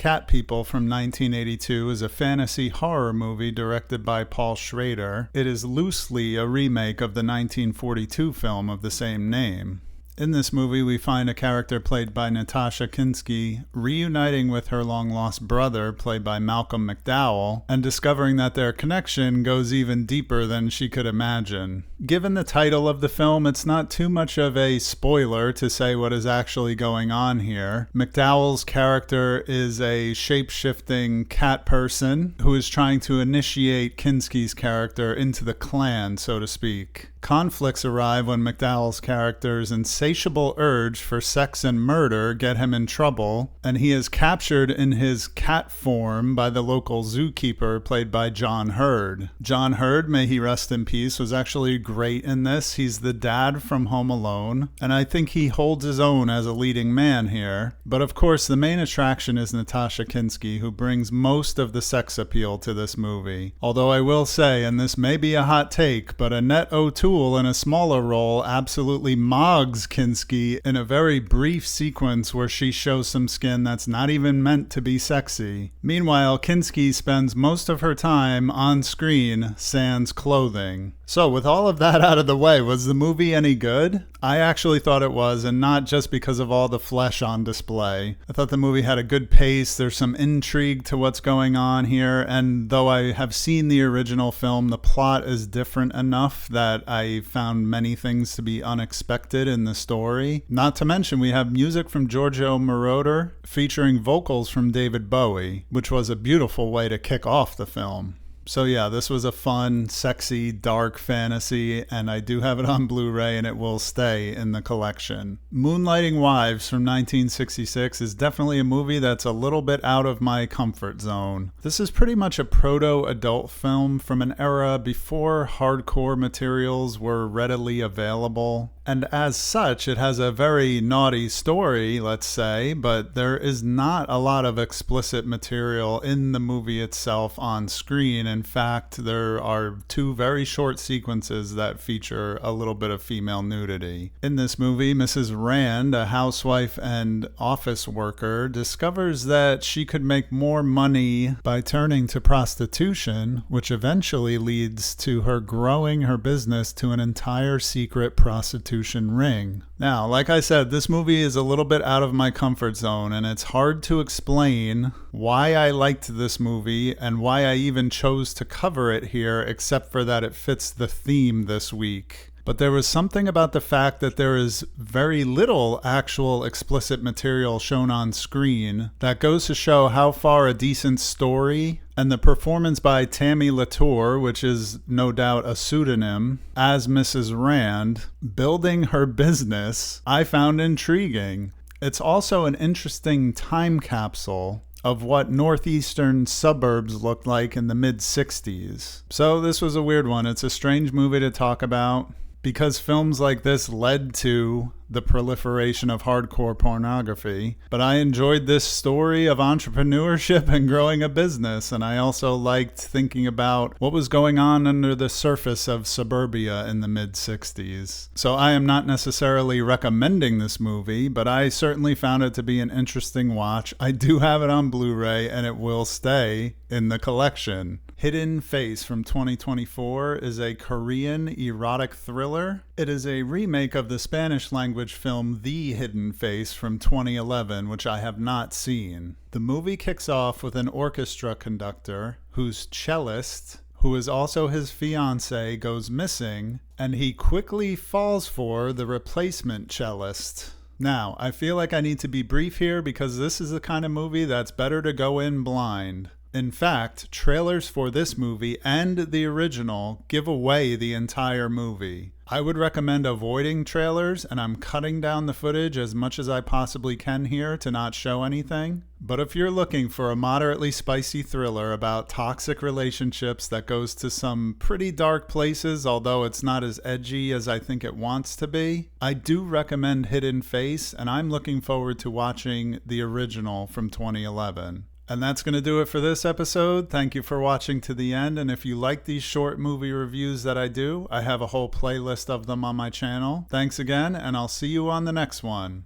Cat People from 1982 is a fantasy horror movie directed by Paul Schrader. It is loosely a remake of the 1942 film of the same name. In this movie, we find a character played by Nastassja Kinski reuniting with her long-lost brother, played by Malcolm McDowell, and discovering that their connection goes even deeper than she could imagine. Given the title of the film, it's not too much of a spoiler to say what is actually going on here. McDowell's character is a shape-shifting cat person who is trying to initiate Kinski's character into the clan, so to speak. Conflicts arrive when McDowell's character's insatiable urge for sex and murder get him in trouble, and he is captured in his cat form by the local zookeeper played by John Hurd. John Hurd, may he rest in peace, was actually great in this. He's the dad from Home Alone, and I think he holds his own as a leading man here. But of course, the main attraction is Nastassja Kinski, who brings most of the sex appeal to this movie. Although I will say, and this may be a hot take, but Annette O'Toole in a smaller role absolutely mogs Kinski in a very brief sequence where she shows some skin that's not even meant to be sexy. Meanwhile, Kinski spends most of her time on screen sans clothing. So with all of that out of the way, was the movie any good? I actually thought it was, and not just because of all the flesh on display. I thought the movie had a good pace, there's some intrigue to what's going on here, and though I have seen the original film, the plot is different enough that I found many things to be unexpected in the story. Not to mention we have music from Giorgio Moroder featuring vocals from David Bowie, which was a beautiful way to kick off the film. So yeah, this was a fun, sexy, dark fantasy, and I do have it on Blu-ray and it will stay in the collection. Moonlighting Wives from 1966 is definitely a movie that's a little bit out of my comfort zone. This is pretty much a proto-adult film from an era before hardcore materials were readily available. And as such, it has a very naughty story, let's say, but there is not a lot of explicit material in the movie itself on screen. In fact, there are two very short sequences that feature a little bit of female nudity. In this movie, Mrs. Rand, a housewife and office worker, discovers that she could make more money by turning to prostitution, which eventually leads to her growing her business to an entire secret prostitution ring. Now, like I said, this movie is a little bit out of my comfort zone, and it's hard to explain why I liked this movie and why I even chose to cover it here, except for that it fits the theme this week. But there was something about the fact that there is very little actual explicit material shown on screen that goes to show how far a decent story and the performance by Tammy Latour, which is no doubt a pseudonym, as Mrs. Rand, building her business, I found intriguing. It's also an interesting time capsule of what northeastern suburbs looked like in the mid-60s. So this was a weird one. It's a strange movie to talk about, because films like this led to the proliferation of hardcore pornography. But I enjoyed this story of entrepreneurship and growing a business, and I also liked thinking about what was going on under the surface of suburbia in the mid-60s. So I am not necessarily recommending this movie, but I certainly found it to be an interesting watch. I do have it on Blu-ray, and it will stay in the collection. Hidden Face from 2024 is a Korean erotic thriller. It is a remake of the Spanish-language film The Hidden Face from 2011, which I have not seen. The movie kicks off with an orchestra conductor whose cellist, who is also his fiancée, goes missing, and he quickly falls for the replacement cellist. Now, I feel like I need to be brief here because this is the kind of movie that's better to go in blind. In fact, trailers for this movie and the original give away the entire movie. I would recommend avoiding trailers, and I'm cutting down the footage as much as I possibly can here to not show anything. But if you're looking for a moderately spicy thriller about toxic relationships that goes to some pretty dark places, although it's not as edgy as I think it wants to be, I do recommend Hidden Face, and I'm looking forward to watching the original from 2011. And that's going to do it for this episode. Thank you for watching to the end. And if you like these short movie reviews that I do, I have a whole playlist of them on my channel. Thanks again, and I'll see you on the next one.